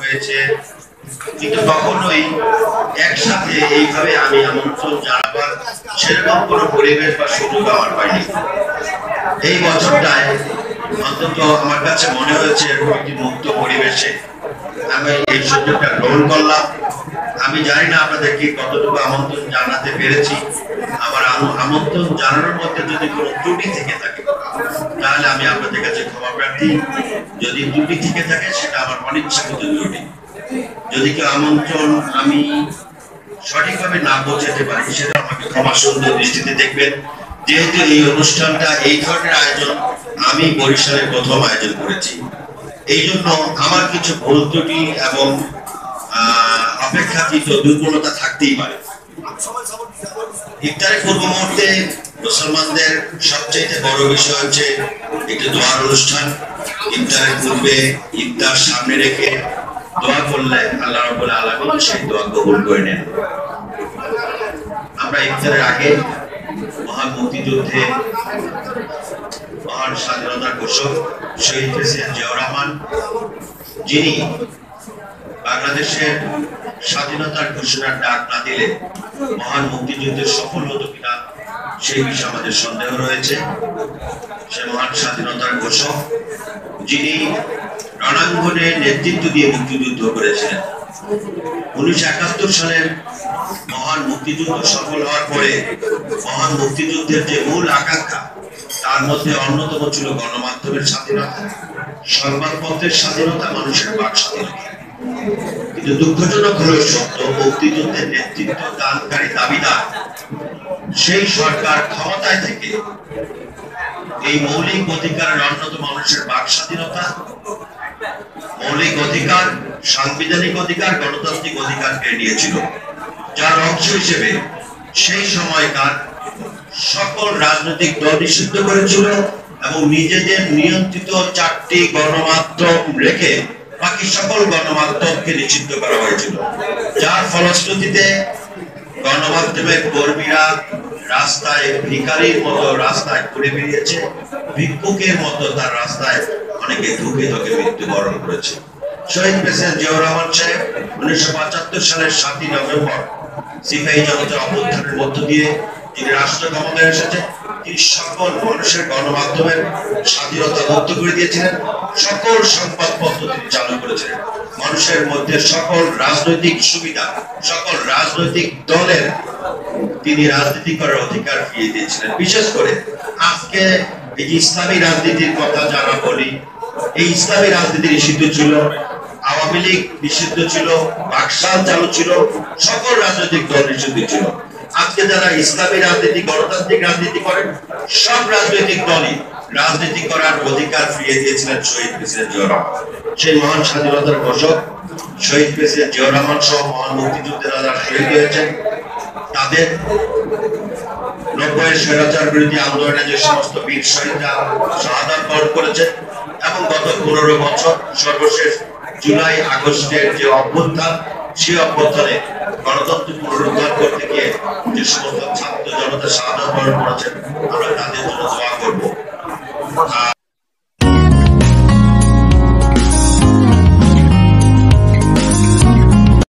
হয়েছে, কিন্তু কখনোই একসাথে এইভাবে আমি আমন্ত্রণ জানাবার সেরকম কোনো পরিবেশ বা সুযোগ আমার পাইনি। এই বছরটায় অন্তত আমার কাছে মনে হয়েছে এরকম একটি মুক্ত পরিবেশে আমি এই সুযোগটা গ্রহণ করলাম। আমি জানি না আপনাদেরকে কতটুকু আমন্ত্রণ জানাতে পেরেছি। আমার আমন্ত্রণ জানানোর মধ্যে যদি কোনো ত্রুটি থেকে থাকে তাহলে আমি আপনাদের কাছে ক্ষমা প্রার্থী। যদি ত্রুটি থেকে থাকে সেটা আমার অনিচ্ছাকৃত ত্রুটি। যদি কেউ আমন্ত্রণ আমি সঠিকভাবে না পৌঁছাতে পারি সেটা আমাকে ক্ষমা সুন্দর দৃষ্টিতে দেখবেন। যেহেতু এই অনুষ্ঠানটা এই ধরনের আয়োজন আমি বরিশালে প্রথম আয়োজন করেছি, এই জন্য আমার কিছু ভুল ত্রুটি এবং অপেক্ষাকৃত দুর্বলতা থাকতেই পারে। ইফতারের পূর্ব মুহূর্তে মুসলমানদের সবচেয়ে বড় বিষয় হচ্ছে একটি দোয়ার অনুষ্ঠান। ইফতারের পূর্বে ইফতার সামনে রেখে দোয়া করলে আল্লাহ রাব্বুল আলামিন সেই দোয়া কবুল করে নেন। আমরা ইফতারের আগে মহান মুক্তিযুদ্ধে মহান স্বাধীনতার ঘোষক শহীদ প্রেসিডেন্ট জিয়াউর রহমান, যিনি বাংলাদেশের স্বাধীনতার ঘোষণার ডাক না দিলে মহান মুক্তিযুদ্ধের সফল হতো কিনা সেই বিষয়ে আমাদের সন্দেহ রয়েছে। সে মহান স্বাধীনতার ঘোষক, যিনি রণাঙ্গনে নেতৃত্ব দিয়ে মুক্তিযুদ্ধ করেছিলেন। 1971 সালের মহান মুক্তিযুদ্ধ সফল হওয়ার পরে মহান মুক্তিযুদ্ধের যে মূল আকাঙ্ক্ষা তার মধ্যে অন্যতম ছিল গণমাধ্যমের স্বাধীনতা, সংবাদপত্রের স্বাধীনতা, মানুষের বাক স্বাধীনতা। কিন্তু দুঃখজনক হলেও সত্য, মুক্তিযুদ্ধের নেতৃত্ব দানকারী দাবিদার সেই সরকার ক্ষমতায় থেকে এই মৌলিক অধিকারের অন্যতম মানুষের বাক স্বাধীনতা, মৌলিক অধিকার, সাংবিধানিক অধিকার, গণতান্ত্রিক অধিকার কেড়ে নিয়েছিল, যার অংশ হিসেবে সেই সময়কার সকল রাজনৈতিক দল নিষিদ্ধ করেছিল এবং নিজেদের নিয়ন্ত্রিত 4টি গণমাধ্যম রেখে বাকি সকল গণমাধ্যমকে নিষিদ্ধ করা হয়েছিল। যার ফলশ্রুতিতে গণমাধ্যমের কর্মীরা রাস্তায় ভিখারির মতো রাস্তায় ঘুরে বেরিয়েছে, ভিক্ষুকের মতো তার রাস্তায় অনেকে ধুকে ধুকে মৃত্যুবরণ করেছে। শহীদ প্রেসিডেন্ট জিয়াউর রহমান সাহেব 1975 সালের 7ই নভেম্বর সিপাহী জনতার অভ্যুত্থানের মধ্য দিয়ে তিনি রাষ্ট্র ক্ষমতায় এসেছেন। তিনি সকল মানুষের গণমাধ্যমের স্বাধীনতা মুক্ত করে দিয়েছিলেন, সকল সংবাদপত্র তিনি চালু করেছিলেন, মানুষের মধ্যে সকল রাজনৈতিক সুবিধা, সকল রাজনৈতিক দলের তিনি রাজনীতি করার অধিকার ফিরিয়ে দিয়েছিলেন। বিশেষ করে আজকে এই যে ইসলামী রাজনীতির কথা যারা বলি, এই ইসলামী রাজনীতি নিষিদ্ধ ছিল, আওয়ামী লীগ নিষিদ্ধ ছিল, বাকশাল চালু ছিল, সকল রাজনৈতিক দল নিষিদ্ধ ছিল। আজকে যারা ইসলামী রাজনীতি, গণতান্ত্রিক রাজনীতি করেন, সব রাজনৈতিক দলই রাজনীতি করার অধিকার ফিরিয়ে দিয়েছিলেন শহীদ প্রেসিডেন্ট জিয়াউর রহমান। সেই মহান স্বাধীনতার ঘোষক শহীদ প্রেসিডেন্ট জিয়াউর রহমান সহ মহান মুক্তিযুদ্ধেরা যারা শহীদ হয়েছেন, তাদের 90-এর স্বৈরাচার বিরোধী আন্দোলনে যে সমস্ত বীর শহীদরা শাহাদাত বরণ করেছেন এবং গত 15 বছর সর্বশেষ জুলাই আগস্টের যে অভ্যুত্থান, সেই অভ্যুত্থানে গণতন্ত্র পুনরুদ্ধার করতে গিয়ে যে সমস্ত ছাত্র জনতা শাহাদাত বরণ করেছেন, আমরা তাদের জন্য দোয়া করব।